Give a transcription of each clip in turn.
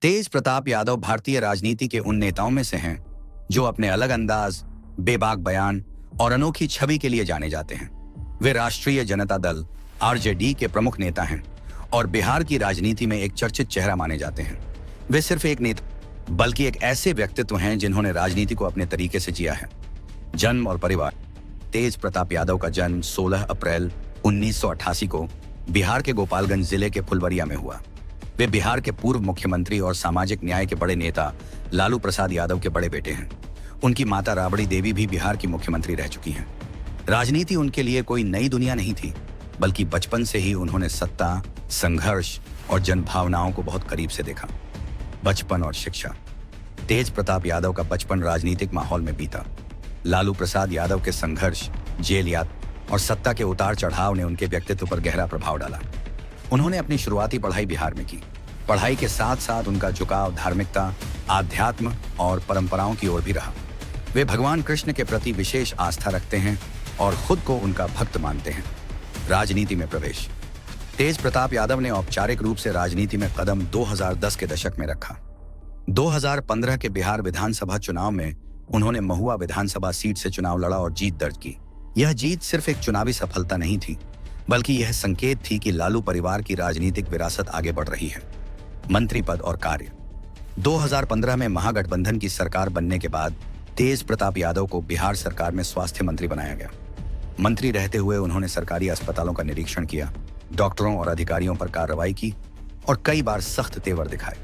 तेज प्रताप यादव भारतीय राजनीति के उन नेताओं में से हैं जो अपने अलग अंदाज, बेबाक बयान और अनोखी छवि के लिए जाने जाते हैं। वे राष्ट्रीय जनता दल आरजेडी के प्रमुख नेता हैं और बिहार की राजनीति में एक चर्चित चेहरा माने जाते हैं। वे सिर्फ एक नेता बल्कि एक ऐसे व्यक्तित्व हैं जिन्होंने राजनीति को अपने तरीके से जिया है। जन्म और परिवार। तेज प्रताप यादव का जन्म 16 अप्रैल 1988 को बिहार के गोपालगंज जिले के फुलवरिया में हुआ। वे बिहार के पूर्व मुख्यमंत्री और सामाजिक न्याय के बड़े नेता लालू प्रसाद यादव के बड़े बेटे हैं। उनकी माता राबड़ी देवी भी बिहार की मुख्यमंत्री रह चुकी हैं। राजनीति उनके लिए कोई नई दुनिया नहीं थी, बल्कि बचपन से ही उन्होंने सत्ता, संघर्ष और जनभावनाओं को बहुत करीब से देखा। बचपन और शिक्षा। तेज प्रताप यादव का बचपन राजनीतिक माहौल में बीता। लालू प्रसाद यादव के संघर्ष, जेल यात्रा और सत्ता के उतार चढ़ाव ने उनके व्यक्तित्व पर गहरा प्रभाव डाला। उन्होंने अपनी शुरुआती पढ़ाई बिहार में की। पढ़ाई के साथ साथ उनका झुकाव धार्मिकता, आध्यात्म और परंपराओं की ओर भी रहा। वे भगवान कृष्ण के प्रति विशेष आस्था रखते हैं और खुद को उनका भक्त मानते हैं। राजनीति में प्रवेश। तेज प्रताप यादव ने औपचारिक रूप से राजनीति में कदम 2010 के दशक में रखा। 2015 के बिहार विधानसभा चुनाव में उन्होंने महुआ विधानसभा सीट से चुनाव लड़ा और जीत दर्ज की। यह जीत सिर्फ एक चुनावी सफलता नहीं थी, बल्कि यह संकेत थी कि लालू परिवार की राजनीतिक विरासत आगे बढ़ रही है। मंत्री पद और कार्य। 2015 में महागठबंधन की सरकार बनने के बाद तेज प्रताप यादव को बिहार सरकार में स्वास्थ्य मंत्री बनाया गया। मंत्री रहते हुए उन्होंने सरकारी अस्पतालों का निरीक्षण किया, डॉक्टरों और अधिकारियों पर कार्रवाई की और कई बार सख्त तेवर दिखाए।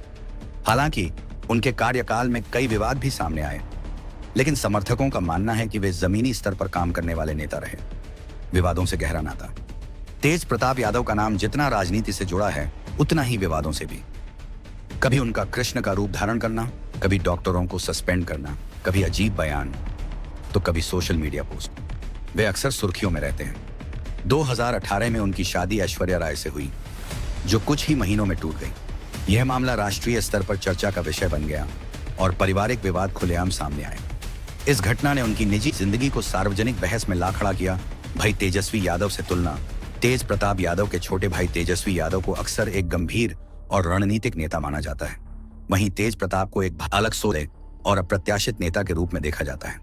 हालांकि उनके कार्यकाल में कई विवाद भी सामने आए, लेकिन समर्थकों का मानना है कि वे जमीनी स्तर पर काम करने वाले नेता रहे। विवादों से गहरा नाता। तेज प्रताप यादव का नाम जितना राजनीति से जुड़ा है, उतना ही विवादों से भी। कभी उनका कृष्ण का रूप धारण करना, कभी डॉक्टरों को सस्पेंड करना, कभी अजीब बयान, तो कभी सोशल मीडिया पोस्ट। वे अक्सर सुर्खियों में रहते हैं। 2018 में उनकी शादी ऐश्वर्या राय से हुई, जो कुछ ही महीनों में टूट गई। यह मामला राष्ट्रीय स्तर पर चर्चा का विषय बन गया और पारिवारिक विवाद खुलेआम सामने आए। इस घटना ने उनकी निजी जिंदगी को सार्वजनिक बहस में ला खड़ा किया। भाई तेजस्वी यादव से तुलना। तेज प्रताप यादव के छोटे भाई तेजस्वी यादव को अक्सर एक गंभीर और रणनीतिक नेता माना जाता है। वहीं तेज प्रताप को एक अलग सोच और अप्रत्याशित नेता के रूप में देखा जाता है।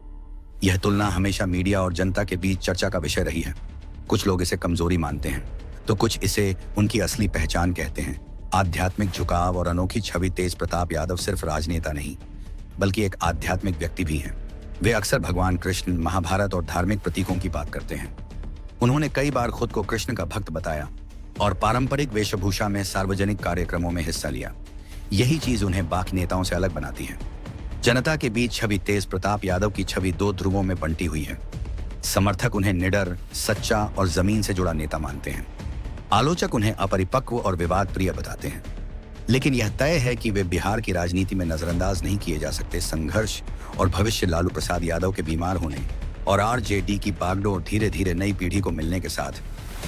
यह तुलना हमेशा मीडिया और जनता के बीच चर्चा का विषय रही है। कुछ लोग इसे कमजोरी मानते हैं, तो कुछ इसे उनकी असली पहचान कहते हैं। आध्यात्मिक झुकाव और अनोखी छवि। तेज प्रताप यादव सिर्फ राजनेता नहीं, बल्कि एक आध्यात्मिक व्यक्ति भी हैं। वे अक्सर भगवान कृष्ण, महाभारत और धार्मिक प्रतीकों की बात करते हैं। उन्होंने कई बार खुद को कृष्ण का भक्त बताया और पारंपरिक वेशभूषा में सार्वजनिक कार्यक्रमों में हिस्सा लिया। यही चीज उन्हें बाकी नेताओं से अलग बनाती है। जनता के बीच छवि। तेज प्रताप यादव की छवि दो ध्रुवों में बंटी हुई है। समर्थक उन्हें निडर, सच्चा और जमीन से जुड़ा नेता मानते हैं। आलोचक उन्हें अपरिपक्व और विवाद प्रिय बताते हैं। लेकिन यह तय है कि वे बिहार की राजनीति में नजरअंदाज नहीं किए जा सकते। संघर्ष और भविष्य। लालू प्रसाद यादव के बीमार होने और आरजेडी की बागडोर धीरे धीरे नई पीढ़ी को मिलने के साथ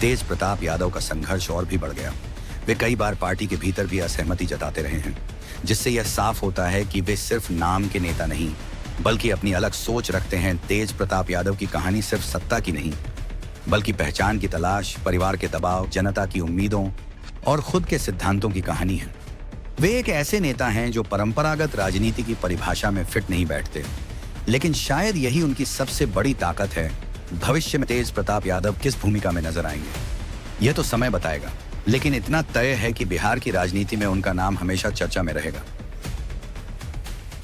तेज प्रताप यादव का संघर्ष और भी बढ़ गया। वे कई बार पार्टी के भीतर भी असहमति जताते रहे हैं, जिससे यह साफ होता है कि वे सिर्फ नाम के नेता नहीं, बल्कि अपनी अलग सोच रखते हैं। तेज प्रताप यादव की कहानी सिर्फ सत्ता की नहीं, बल्कि पहचान की तलाश, परिवार के दबाव, जनता की उम्मीदों और खुद के सिद्धांतों की कहानी है। वे एक ऐसे नेता हैं जो परंपरागत राजनीति की परिभाषा में फिट नहीं बैठते, लेकिन शायद यही उनकी सबसे बड़ी ताकत है। भविष्य में तेज प्रताप यादव किस भूमिका में नजर आएंगे, यह तो समय बताएगा, लेकिन इतना तय है कि बिहार की राजनीति में उनका नाम हमेशा चर्चा में रहेगा।